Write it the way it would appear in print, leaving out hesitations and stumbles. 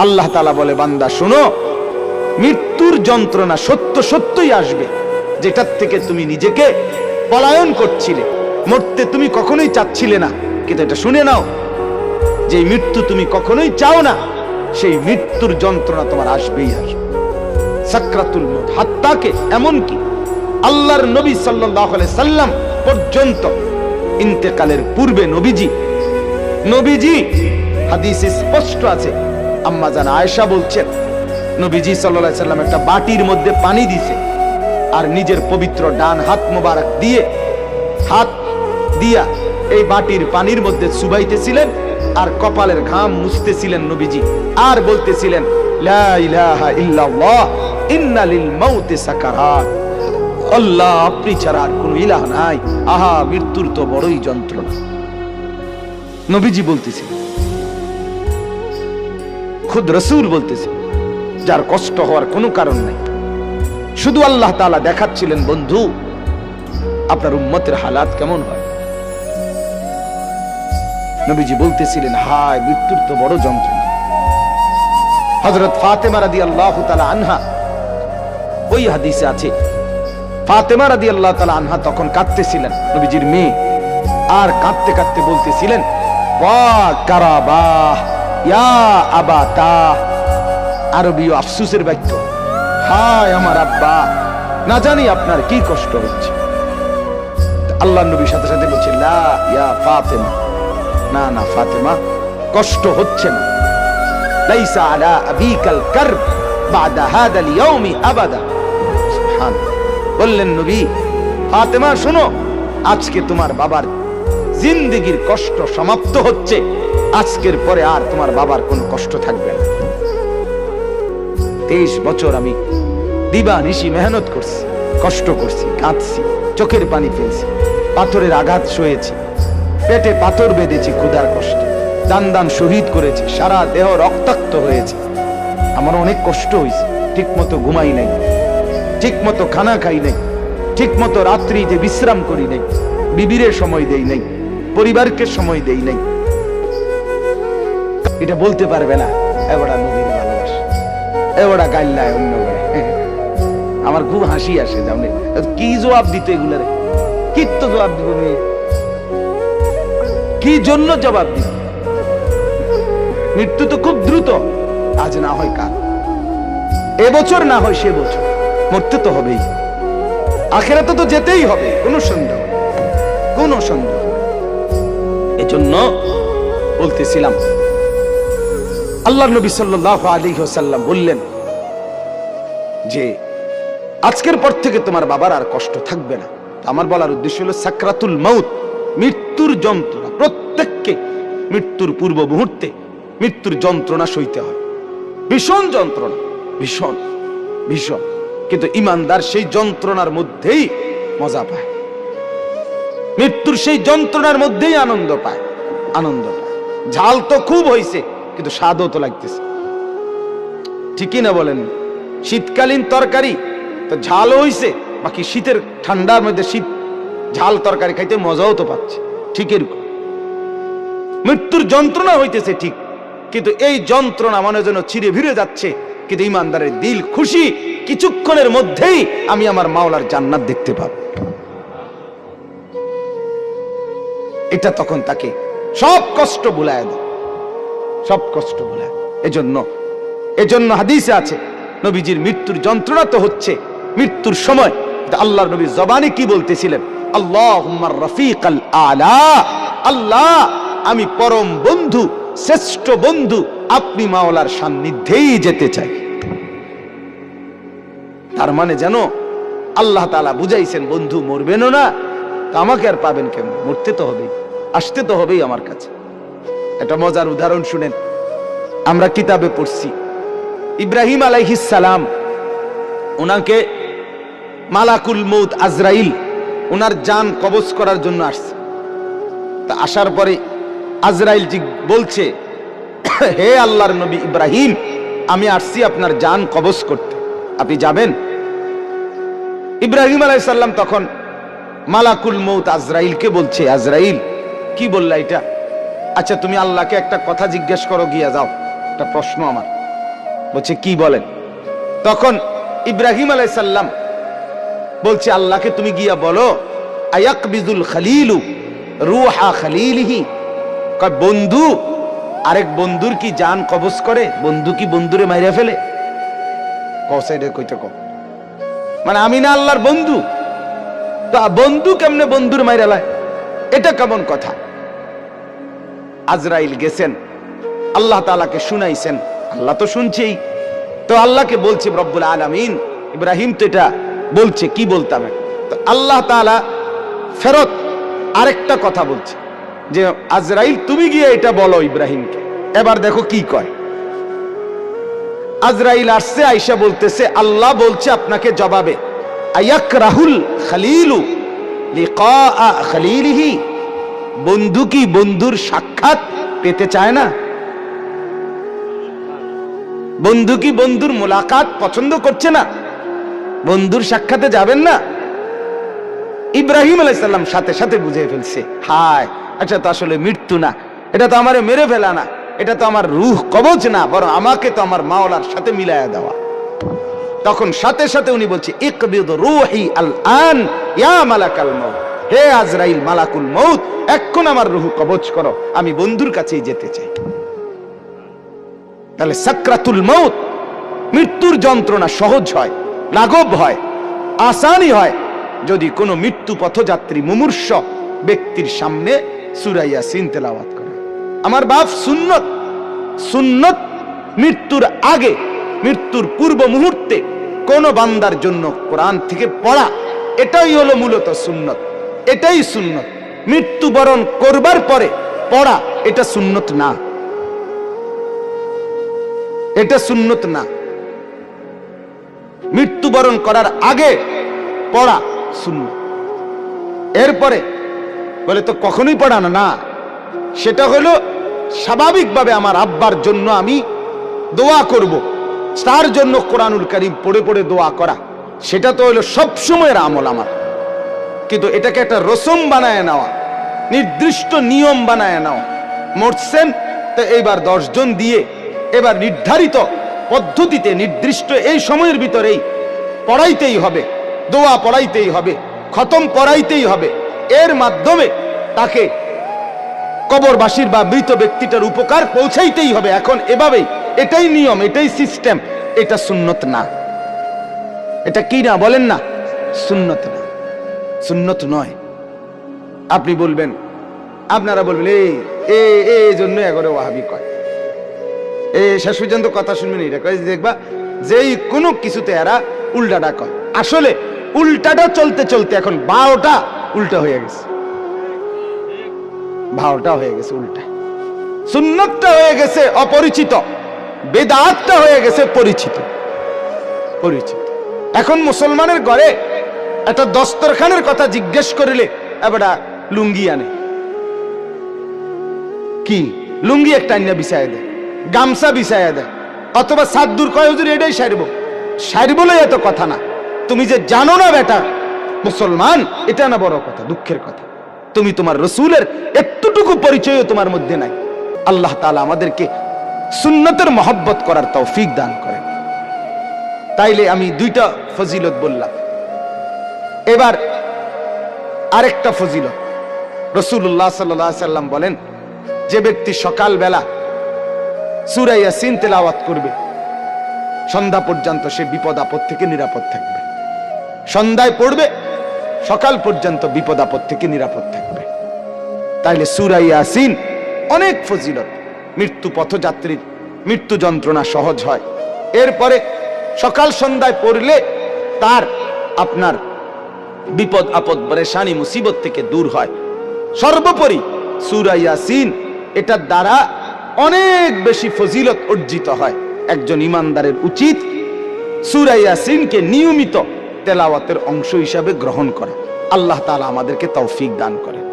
আল্লাহ তাআলা বলে, বান্দা শোনো, মৃত্যুর যন্ত্রণা সত্য সত্যই আসবে, যেটার থেকে তুমি নিজেকে পলায়ন করছিলে। মরতে তুমি কখনোই চাচ্ছিলে না, কিন্তু এটা শুনে নাও, যে মৃত্যু তুমি কখনোই চাও না, সেই মৃত্যুর যন্ত্রণা তোমার আসবেই আসবে। সাকরাতুল মউত, হাত্তাকে এমনকি আল্লাহর নবী সাল্লাল্লাহু আলাইহি সাল্লাম পর্যন্ত ইন্তেকালের পূর্বে নবীজি হাদিসে স্পষ্ট আছে, আম্মা জান আয়েশা বলছেন, নবীজি সাল্লাল্লাহু আলাইহি সাল্লাম একটা বাটির মধ্যে পানি দিছে, আর নিজের পবিত্র ডান হাত মোবারক দিয়ে হাত দিয়া এই বাটির পানির মধ্যে চুবাইতেছিলেন, আর কপালের ঘাম মুছতেছিলেন নবীজি, আর বলতেছিলেন, লা ইলাহা ইল্লাল্লাহ ইন্না লিল মাউতি সাকারাত, আল্লাহ আপনি ছাড়া আর কোনো ইলাহ নাই, আহা মৃত্যুর তো বড়ই যন্ত্রণা। নবীজি বলতেছেন, খুদ রাসূল বলতেছেন, যার কষ্ট হওয়ার কোনো কারণ নাই, শুধু আল্লাহ তাআলা দেখাচ্ছিলেন, বন্ধু আপনার উম্মতের হালাত কেমন হয়। নবীজি বলতেছিলেন, হায় মৃত্যুর তো বড় যন্ত্রণা। হযরত ফাতেমা রাদিয়াল্লাহু তাআলা আনহা, ওই হাদিসে আছে, ফাতেমা রাদিয়াল্লাহু তাআলা আনহা তখন কাঁদতেছিলেন, নবীজির মেয়ে, আর কাঁদতে কাঁদতে বলতেছিলেন, ওয়া কারাবাহ ইয়া আবাতা, আরবীয় আফসোসের বাক্য, হায় আমার আব্বা, না জানি আপনার কি কষ্ট হচ্ছে। আল্লাহর নবীর সাথে সাথে বলছে, লা ইয়া ফাতেমা, না না ফাতেমা, কষ্ট হচ্ছে না, লাইসা আলা আবিকাল কারব বাদা হাদাল ইয়াউমি আবাদা। সুবহানাল্লাহ। বললেন নবী, ফাতেমা শোনো, আজকে তোমার বাবার জিন্দেগীর কষ্ট সমাপ্ত হচ্ছে, আজকের পরে আর তোমার বাবার কোনো কষ্ট থাকবে না। 23 বছর আমি দিবা নিশি মেহনত করছি, কষ্ট করছি, কাঁদছি, চোখের পানি ফেলছি, পাথরের আঘাত সয়েছি, পেটে পাথর বেঁধেছি, ক্ষুধার কষ্টে দান দান শহীদ করেছি, সারা দেহ রক্তাক্ত হয়েছে, আমার অনেক কষ্ট হয়েছে, ঠিক মতো ঘুমাই নাই, ঠিক মতো খানা খাই নাই, ঠিক মতো রাত্রিতে বিশ্রাম করি নাই, বিবিরে সময় দেই নাই, পরিবারকে সময় দেই নাই। এটা বলতে পারবে না এবারে নবীর ভালোবাসা, এবারে গাইল্লায় অন্য করে। আমার খুব হাসি আসে, জানে কি জবাব দিত এগুলারে, কি তো জবাব দিব, কি জন্য জবাব দিব? মৃত্যু তো খুব দ্রুত, আজ না হয় কাল, এবছর না হয় সে বছর, মরতে তো হবেই, আখিরাতে তো যেতেই হবে, কোনো সন্দেহ, কোনো সন্দেহ। এজন্য বলতেছিলাম, আল্লাহর নবী সাল্লাল্লাহু আলাইহি ওয়াসাল্লাম বললেন যে আজকের পর থেকে তোমার বাবার আর কষ্ট থাকবে না। আমার বলার উদ্দেশ্য হলো, সাকরাতুল মউত, মৃত্যুর যন্ত্রণা, প্রত্যেককে মৃত্যুর পূর্ব মুহূর্তে মৃত্যুর যন্ত্রণা সইতে হয়, ভীষণ যন্ত্রণা, ভীষণ ভীষণ, কিন্তু ঈমানদার সেই যন্ত্রণার মধ্যেই মজা পায়, মৃত্যুর সেই যন্ত্রণার মধ্যেই আনন্দ পায়, আনন্দ পায়। ঝাল তো খুব হয়েছে, কিন্তু স্বাদও তো লাগতেছে, ঠিকই না বলেন? শীতকালীন তরকারি তো ঝাল হইছে, বাকি শীতের ঠান্ডার মধ্যে শীত ঝাল তরকারি খাইতে মজাও তো পাচ্ছে, ঠিক এরকম মৃত্যুর যন্ত্রণা হইতেছে ঠিক, কিন্তু এই যন্ত্রণা মনে যেন চিরে ভিড়ে যাচ্ছে, কিন্তু ঈমানদারের দিল খুশি, কিছুক্ষণের মধ্যেই আমি আমার মাওলার জান্নাত দেখতে পাব। এটা তখন তাকে সব কষ্ট ভুলায় দেয়, সব কষ্ট ভুলায়। এজন্য হাদিসে আছে, নবীজির মৃত্যুর যন্ত্রণা তো হচ্ছে মৃত্যুর সময়, আল্লাহর নবী জবানে কি বলতেছিলেন, আল্লাহুম্মা রাফিকাল আলা, আল্লাহ আমি পরম বন্ধু, শ্রেষ্ঠ বন্ধু, আপনি মাওলার সান্নিধ্যেই যেতে চাই। তার মানে যেন আল্লাহ তাআলা বুঝাইছেন, বন্ধু মরবেনও না, তা আমাকে আর পাবেন কেমন, মরতে তো হবেই, আসতে তো হবেই আমার কাছে। একটা মজার উদাহরণ শুনেন, আমরা কিতাবে পড়ছি, ইব্রাহিম আলাইহিস সালাম, ওনাকে মালাকুল মউত আজরাইল ওনার জান কবজ করার জন্য আসছে। তা আসার পরে আজরাইল বলছে, হে আল্লাহর নবী ইব্রাহিম, আমি আসছি আপনার জান কবজ করতে, আপনি যাবেন? ইব্রাহিম আলাইহিস সালাম তখন মালাকুল মউত আজরাইলকে বলছে, আজরাইল কি বললা এটা? আচ্ছা তুমি আল্লাহকে একটা কথা জিজ্ঞেস করো, গিয়া যাও, একটা প্রশ্ন আমার, বলছে কি বলেন? তখন ইব্রাহিম আলাইহিস সালাম বলছে আল্লাহকে তুমি গিয়া বলো আয়াকবিজুল খলিলু রূহা খলিলিহি, কয় বন্ধু আরেক বন্ধুর কি জান কবজ করে? বন্ধু কি বন্ধুরে মাইরা ফেলে? কসাইডে কইতে কও মানে আমি না আল্লাহর বন্ধু, তা বন্ধু কেমনে বন্ধুর মাইরা লায়? এটা কেমন কথা? আজরাইল গেছেন আল্লাহ তাআলাকে শুনাইছেন, আল্লাহ তো শুনছেই, তো আল্লাহকে বলছে রব্বুল আলামিন ইব্রাহিম তো এটা বলছে, কি বলতাম? তো আল্লাহ তাআলা ফেরত আরেকটা কথা বলছে যে আজরাইল তুমি গিয়ে এটা বলো ইব্রাহিমকে। এবার দেখো কি কয়। আজরাইল আসছে, আয়েশা বলতেছে আল্লাহ বলছে আপনাকে জবাবে আয়াকরাহুল খলিলু লিকা খলিলিহি, বন্ধু কি বন্ধুর সাক্ষাৎ পেতে চায় না? বন্ধু কি বন্ধুর মোলাকাত পছন্দ করছে না? বন্ধুর সাক্ষাতে যাবেন না? ইব্রাহিম আলাইহিস সালাম সাথে সাথে বুঝে ফেলছে, হায় আচ্ছা তো আসলে মৃত্যু না, এটা তো আমারে মেরে ফেলা না, এটা তো আমার রূহ কবজ না, বরং আমাকে তো আমার মাওলার সাথে মিলায়া দেওয়া। তখন সাথে সাথে উনি বলছে ইকবিদ রূহি আল আন ইয়া মালাকাল মউত, হে আজরাইল মালাকুল মউত এখন আমার রূহ কবজ করো, আমি বন্ধুর কাছেই যেতে চাই। তাহলে সাকরাতুল মউত, মৃত্যুর যন্ত্রণা সহজ হয়, লাঘব হয়, আসানি হয় যদি কোনো মৃত্যু পথযাত্রী মুমূর্ষ ব্যক্তির সামনে সূরা ইয়াসিন তেলাওয়াত করে। আমার বাপ সুন্নত, সুন্নত মৃত্যুর আগে, মৃত্যুর পূর্ব মুহূর্তে কোন বান্দার জন্য কোরআন থেকে পড়া, এটাই হলো মূলত সুন্নত, এটাই সুন্নত। মৃত্যুবরণ করবার পরে পড়া এটা সুন্নত না, এটা সুন্নত না। মৃত্যুবরণ করার আগে পড়া সুন্নত। এরপরে বলে তো কখনোই পড়ানো না, সেটা হলো স্বাভাবিকভাবে আমার আব্বার জন্য আমি দোয়া করব, তার জন্য কোরআনুল কারীম পড়ে পড়ে দোয়া করা, সেটা তো হলো সব সময়ের আমল আমার। কিন্তু এটাকে একটা রসম বানায় নেওয়া, নির্দিষ্ট নিয়ম বানায় নেওয়া, মরছেন তো এইবার 10 জন দিয়ে এবার নির্ধারিত পদ্ধতিতে নির্দিষ্ট এই সময়ের ভিতরেই পড়াইতেই হবে, দোয়া পড়াইতেই হবে, খতম পড়াইতেই হবে, এর মাধ্যমে তাকে কবরবাসীর বা মৃত ব্যক্তিটার উপকার পৌঁছাইতেই হবে। এখন এভাবেই, এটাই নিয়ম, এটাই সিস্টেম, এটা সুন্নত না। এটা কি না বলেন না? সুন্নত না, সুন্নত নয়। আপনি বলবেন, আপনারা বলবেন এই জন্য এগরে ওয়াহাবি কয়, শেষ পর্যন্ত কথা শুনবেন, এটা কয় দেখবা যেই কোনো কিছুতে এরা উল্টাটা কয়। আসলে উল্টাটা চলতে চলতে এখন বারোটা উল্টা হয়ে গেছে, ভাওটা হয়ে গেছে উল্টা, সুন্নতটা হয়ে গেছে অপরিচিত, বেদাতটা হয়ে গেছে পরিচিত, পরিচিত। এখন মুসলমানের ঘরে একটা দস্তরখানের কথা জিজ্ঞেস করিলে এবার লুঙ্গি আনে, কি লুঙ্গি একটা আইনা বিছায় দেয়, গামছা বিছায় দেয়, অথবা সাদ্দুর কয় হুজুর এটাই সারবো, সারবলে এত কথা না। তুমি যে জানো না বেটা মুসলমান, এটা না বড় কথা, দুঃখের কথা। তুমি তোমার রসুলের একটুটুকু পরিচয়ও তোমার মধ্যে নাই। আল্লাহ তাআলা আমাদেরকে সুন্নতের মহব্বত করার তৌফিক দান করেন। তাইলে আমি 2টা ফজিলত বললাম, এবার আরেকটা ফজিলত। রাসূলুল্লাহ সাল্লাল্লাহু আলাইহি সাল্লাম বলেন, যে ব্যক্তি সকালবেলা সূরা ইয়াসিন তেলাওয়াত করবে সন্ধ্যা পর্যন্ত সে বিপদ আপদ থেকে নিরাপদ থাকবে। সন্ধ্যায় পড়বে, সকাল পর্যন্ত বিপদ আপদ থেকে নিরাপদ থাকবে। তাইলে সূরা ইয়াসিন অনেক ফজিলত, মৃত্যু পথযাত্রীর মৃত্যু যন্ত্রণা সহজ হয়। এরপরে সকাল সন্ধ্যায় পড়লে তার আপনার বিপদ আপদ পরেশানি মুসিবত থেকে দূর হয়। সর্বোপরি সূরা ইয়াসিন এটার দ্বারা অনেক বেশি ফজিলত অর্জিত হয়। একজন ইমানদারের উচিত সূরা ইয়াসিনকে নিয়মিত তেলাওয়াতের অংশ হিসাবে গ্রহণ করা। আল্লাহ তাআলা আমাদেরকে তৌফিক দান করেন।